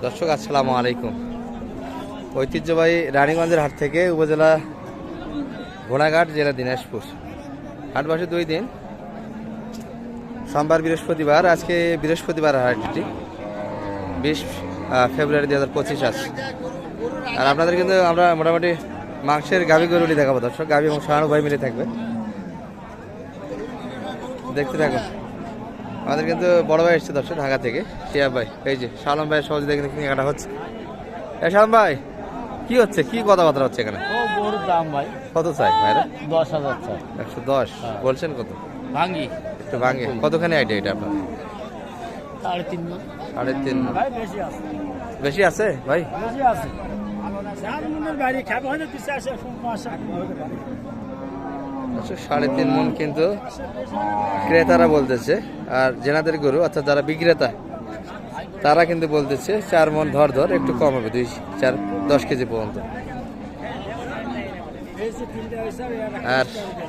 দর্শক আসসালামু আলাইকুম। ঐতিহ্যবাহী রানীগঞ্জের হাট থেকে উপজেলা ঘোড়াঘাট, জেলা দিনাজপুর। হাট বসে 2 দিন, সোমবার বৃহস্পতিবার। আজকে বৃহস্পতিবার হাটটি 20 ফেব্রুয়ারি 2025 আছে। আর আপনাদের কিন্তু আমরা মোটামুটি মাংসের গাভী গরুটি দেখাবো দর্শক। গাভী এবং শাহানু ভাই মিলে থাকবে, দেখতে থাকুন। আমাদের কিন্তু বড় ভাই এসছে দর্শক ঢাকা থেকে, শিয়া ভাই। এই যে শালম ভাইয়ের সহজে দেখে কেনাকাটা হচ্ছে। এই শালম ভাই, কি হচ্ছে, কি কথাবার্তা হচ্ছে এখানে? গরুর দাম ভাই কত চাই ভাইরা? 10,000 চাই। 110 বলছেন? কত ভাঙ্গি একটু ভাঙে? কতখানি আইডিয়া এটা আপনার? 3.5 মণ। 3.5 ভাই বেশি আছে, বেশি আছে ভাই? বেশি আছে। 4 মণের বাইরে খাবে হয়তো 3 মাস হতে পারে। 3.5 মণ কিন্তু ক্রেতারা বলতেছে। আর জেনাদের গরু অর্থাৎ যারা বিক্রেতা তারা কিন্তু বলতেছে 4 মণ ধর একটু কম হবে, 2-4-10 কেজি পর্যন্ত। আর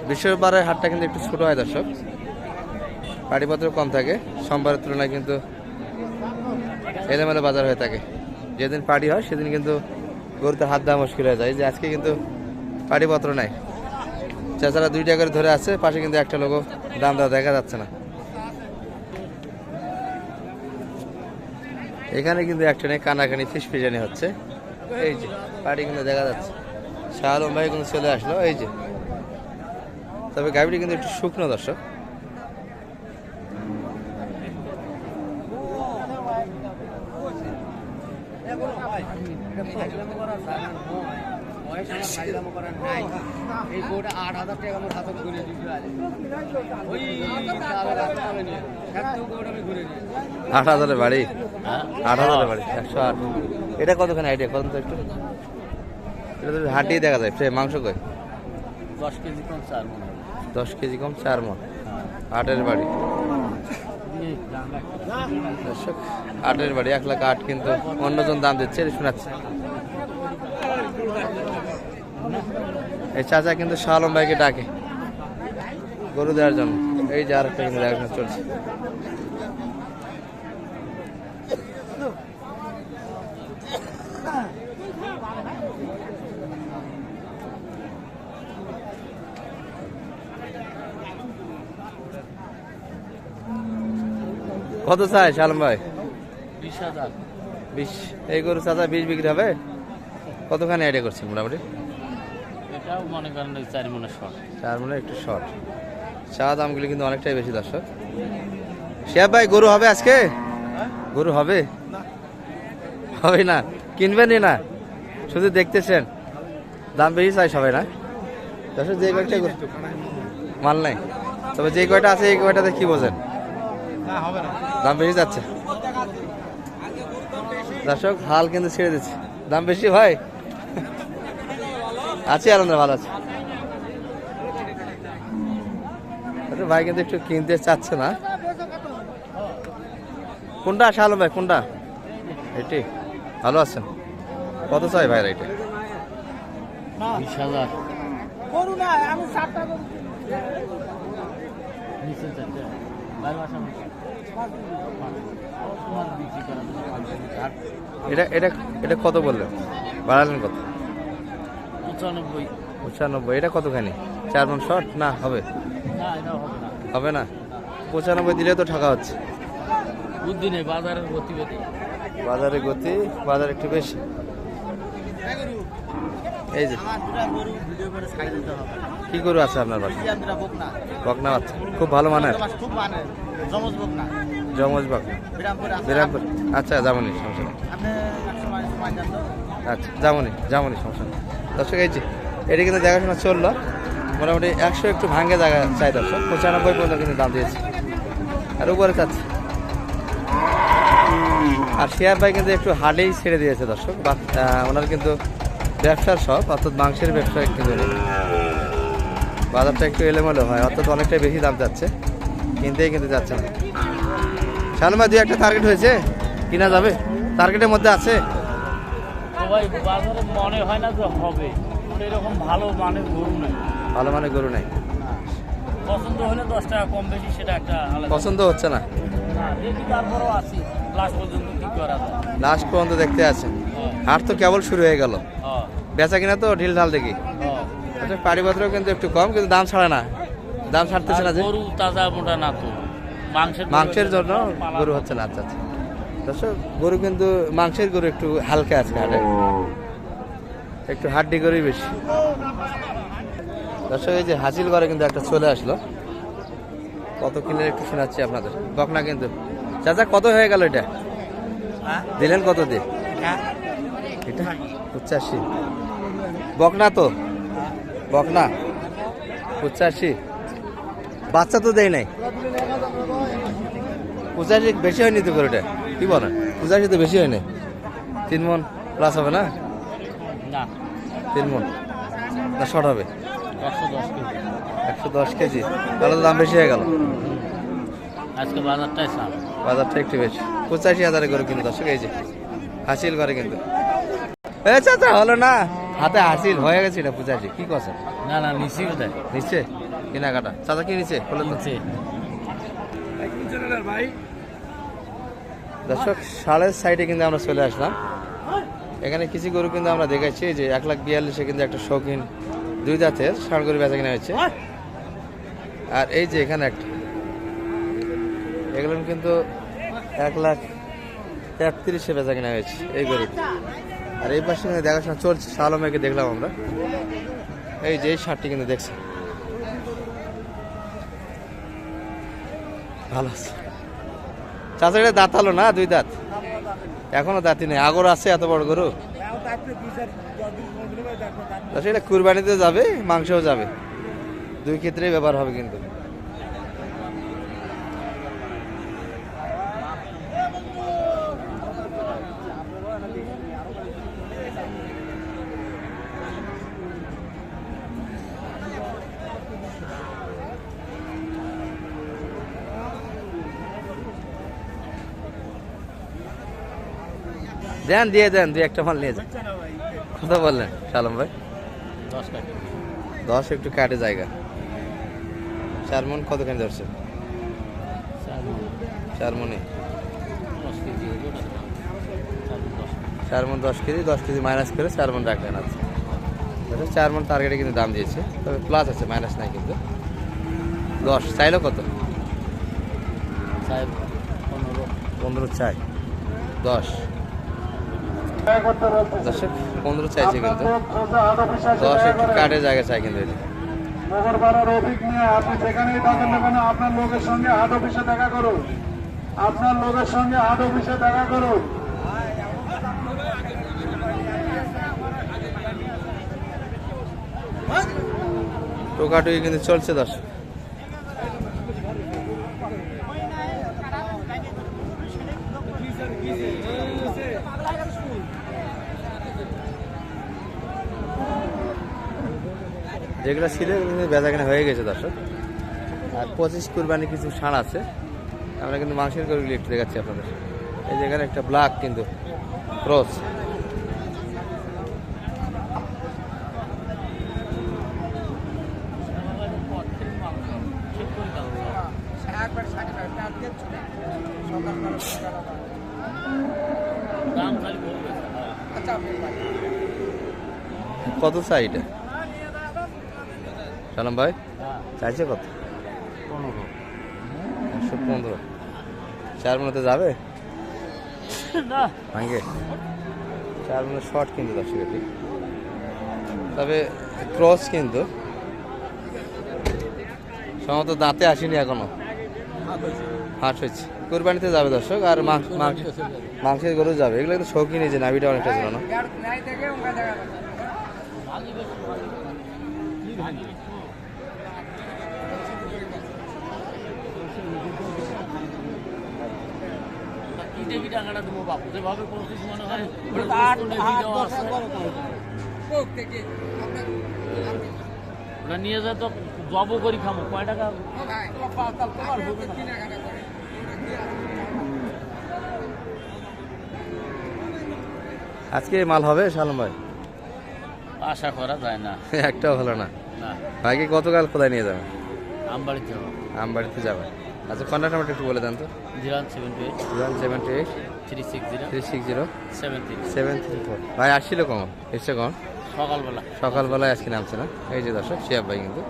বৃহস্পতিবারের হাটটা কিন্তু একটু ছোট হয় দর্শক, পাটিপত্র কম থাকে। সোমবারের তুলনায় কিন্তু এলোমেলো বাজার হয়ে থাকে। যেদিন পাটি হয় সেদিন কিন্তু গরুতে হাত দেওয়া মুশকিল হয়ে যায়। যে আজকে কিন্তু পাটিপত্র নাই, চাচারা 2 টাকা করে ধরে আছে, পাশে কিন্তু একটা লোকও দাম দেওয়া দেখা যাচ্ছে না। এখানে কিন্তু একটা নেই, কানাকানি ফিসফিসানি হচ্ছে। এই যে পাটি কিন্তু দেখা যাচ্ছে। শাহ আলম ভাই কিন্তু চলে আসলো। এই যে, তবে গাভীটি কিন্তু একটু শুকনো দর্শক। আট হাজারের বাড়ি, 8,000 বাড়ি, 108। এটা কতখানি আইডিয়া কত তো একটু? এটা তো হাঁটিয়ে দেখা যায়। মাংস কই? 10 কেজি কম 4 মণ। 10 কেজি কম 4 মণ। 8-এর বাড়ি দর্শক, 8-এর বাড়ি 1,08,000 কিন্তু অন্যজন দাম দিচ্ছে, শোনাচ্ছে। এই চাচা কিন্তু শাহ আলম ভাইকে ডাকে গরু দেওয়ার জন্য। এই যে আরেকটা কিন্তু দেখাশোনা চলছে। কত চাই শালম ভাই? 20,000। 20? এই গরু চাচা 20 বিক্রি হবে? কতখানি আইডিয়া করছেন মোটামুটি? এটাও মনে করেন 4 মণের শর্ট। 4 মণে একটু শর্ট। চা দামগুলি কিন্তু অনেকটাই বেশি দর্শক। শিয়া ভাই, গরু হবে আজকে? গরু হবে? হবে না, কিনবেনই না, শুধু দেখতেছেন? দাম বেশি চাই সবাই না দর্শক? যে কয়টা মাল নাই, তবে যে কয়টা আছে এই কয়টাতে কি বোঝেন? দাম বেশি যাচ্ছে দর্শক, হাল কিন্তু ছেড়ে দিচ্ছে। দাম বেশি ভাই? আছি আলহামদুলিল্লাহ, ভালো আছে। ভাই কিন্তু একটু কিনতে চাচ্ছে না। কোনটা শালম ভাই, কোনটা? এটি ভালো আছেন? কত চাই ভাই এটা? 20,000। এটা এটা এটা কত বললেন? বাড়ালেন কত? 95। 95? এটা কতখানি? 4 মণ শর্ট না হবে? না, এটা হবে না। হবে না? 95 দিলে তো ঠকা হচ্ছে। বুদ্ধি নেই, বাজারের গতিবিধি। বাজারে গতি, বাজার একটু বেশি। এই যে কি গরু আছে আপনার বাসায়? বকনা বাচ্চা, খুব ভালো মানের? জমজ বকনা, বিরামপুর। আচ্ছা, যাবনি, সমস্যা নেই। আচ্ছা, যাবনি, সমস্যা নেই দর্শক। এই যে এটা কিন্তু দেখাশোনা চললো মোটামুটি 100 একটু ভাঙ্গে জায়গা চাই দর্শক। 95 পর্যন্ত কিন্তু দাম দিয়েছে, আর উপরে চাচ্ছে। আর শিয়াব ভাই কিন্তু একটু হাটেই ছেড়ে দিয়েছে দর্শক। ওনার কিন্তু ব্যবসার সব, অর্থাৎ মাংসের ব্যবসা কিন্তু বাজারটা একটু এলোমেলো হয়, অর্থাৎ অনেকটাই বেশি দাম যাচ্ছে, কিনতেই কিন্তু যাচ্ছে না। শালম ভাই, 2-1টা টার্গেট হয়েছে, কিনা যাবে? টার্গেটের মধ্যে আছে? বাজারে মনে হয় না যে হবে, এরকম ভালো মানের গরু নেই। ভালো মানের গরু নাই? পছন্দ হলে 10 টাকা কম বেশি সেটা একটা আলাদা। পছন্দ হচ্ছে না? দেখি, তারপরেও আছি লাস্ট পর্যন্ত। করা যায়। লাস্ট পর্যন্ত দেখতে আছেন। হ্যাঁ, হাট তো কেবল শুরু হয়ে গেল, হ্যাঁ, বেচা কিনা তো ঢিল ঢাল দেখি। হ্যাঁ। আচ্ছা, পারিপত্র কিন্তু একটু কম, কিন্তু দাম ছাড়ে না, দাম ছাড়তেছে না আর যে গরু তাজা মোটা না তো, মাংসের জন্য গরু হচ্ছে না। আচ্ছা আচ্ছা দর্শক, গরু কিন্তু মাংসের গরু একটু হালকা আজকে হাটে, একটু হাড্ডি গরুই বেশি। দর্শক, এই যে হাসিল করে কিন্তু একটা চলে আসলো, কত কিনে একটু শোনাচ্ছি আপনাদের। বকনা কিন্তু চাচা কত হয়ে গেল এটা? দিলেন কত দিয়ে এটা? 85। বকনা তো, বকনা 85। বাচ্চা তো দেয় নাই। 85 বেশি হয়নি তো গরুটা, কি বলেন? 85 তো বেশি হয়নি, 3 মন প্লাস হবে না? না, 3 মন না শর্ট হবে? 110 কেজি 110 কেজি, তাহলে তো দাম বেশি হয়ে গেল। আজকে বাজারটাই সাপ। বাজারটা একটু বেশি, 85,000 করে কিন্তু দর্শক। এই যে হাসিল করে কিন্তু, চাচা হলো না, হাতে হাসিল হয়ে গেছে এটা 85। কি কথা? না না, নিচি কোথায়? নিচ্ছে কেনাকাটা চাচা কি নিচ্ছে বলে তো। নিচে। দর্শক, সাড়ের সাইডে কিন্তু আমরা চলে আসলাম। এখানে কিছু গরু কিন্তু আমরা দেখাচ্ছি, যে 1,42,000 কিন্তু একটা শৌখিন 2 দাঁতের ষাঁড় গরু বেচা কিনা হচ্ছে। আর এই যে এখানে একটা, এগুলো কিন্তু 1,33,000 বেচা কিনা হয়েছে এই গরু। আর এই পাশে কিন্তু দেখাশোনা চলছে, সালমেকে দেখলাম আমরা। এই যে এই ষাঁড়টি কিন্তু দেখছি ভালো আছে। চাচা এটা দাঁত হলো না? 2 দাঁত এখনো দাঁতই নেই, আগর আছে এত বড় গরু। আচ্ছা, এটা কুরবানিতে যাবে, মাংসও যাবে, 2 ক্ষেত্রেই ব্যবহার হবে কিন্তু। দেন, দিয়ে দেন, 2-1টা মাল নিয়ে যান। কত বললেন সালম ভাই? 10 টাকা 10 একটু কাটে জায়গা। 4 মন কতখানি ধরছে? 4 মনে 10 কেজি হলো না? 4 মন 10 কেজি, 10 কেজি মাইনাস করে 4 মন রাখলেন। আছে 4 মন টার্গেটে কিন্তু দাম দিয়েছে, তবে প্লাস আছে, মাইনাস নাই কিন্তু। 10 চাইলো কত? 15 চাই, 10 দর্শক 15 চাইছে কিন্তু, 10 একটু কাটে জায়গা চাই কিন্তু। এটা মঙ্গলবারের অভিজ্ঞ নিয়ে আপনি যেখানেই থাকেন না কেন, আপনার লোকের সঙ্গে হাট অফিসে দেখা করুন। আপনার লোকের সঙ্গে হাট অফিসে দেখা করুন। টোকাটুকি কিন্তু চলছে দর্শক। যেগুলো ছিল বেচা কেনা হয়ে গেছে দর্শক। আর 25 কুরবানি কিছু ষাঁড় আছে, আমরা কিন্তু মাংসের গরুগুলি একটু দেখাচ্ছি আপনাদের। এই যেখানে একটা ব্ল্যাক কিন্তু ক্রস, দাম খালি বলবে। কত চাই এটা সালাম ভাই? হ্যাঁ, চাইছে কত? 15। 115। 4 মনেতে যাবে না, ভাঙ্গে? 4 মনে শর্ট কিন্তু দর্শক এটি, তবে ক্রস কিন্তু সম্ভবত দাঁতে আসেনি এখনো, হাট হচ্ছে। কোরবানিতে যাবে দর্শক। আর মাংসের গরু যাবে, এগুলো কিন্তু শৌখিন, এই যে নাভিটা অনেকটা ঝুলানো। কি দেবি টাকাটা দেবো বাপু, যেভাবে করছিস মনে হয় ওটা নিয়ে যা, তো জবও করি খামো। কয় টাকা? আজকে মাল হবে সালাম ভাই? আশা করা যায় না। একটাও হলো না। না, ভাইকে গতকাল কোথায় নিয়ে যাবে? আমবাড়িতে যাবো। আমবাড়িতে যাবে। আচ্ছা কন্ট্যাক্ট নাম্বারটা একটু বলে দেন তো। 078 078 360 360 73 734। ভাই আসছিল কখন? এসছে কখন? সকালবেলা। সকালবেলায় আজকে নামছে না? এই যে দর্শক শিয়াব ভাই কিন্তু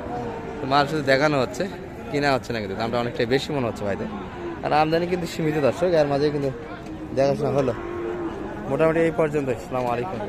তো মাল শুধু দেখানো হচ্ছে, কিনা হচ্ছে না, কিন্তু দামটা অনেকটাই বেশি মনে হচ্ছে ভাইদের। আর আমদানি কিন্তু সীমিত দর্শক, এর মাঝে কিন্তু দেখাশোনা হলো। মোটামুটি এই পর্যন্ত। আসসালামু আলাইকুম।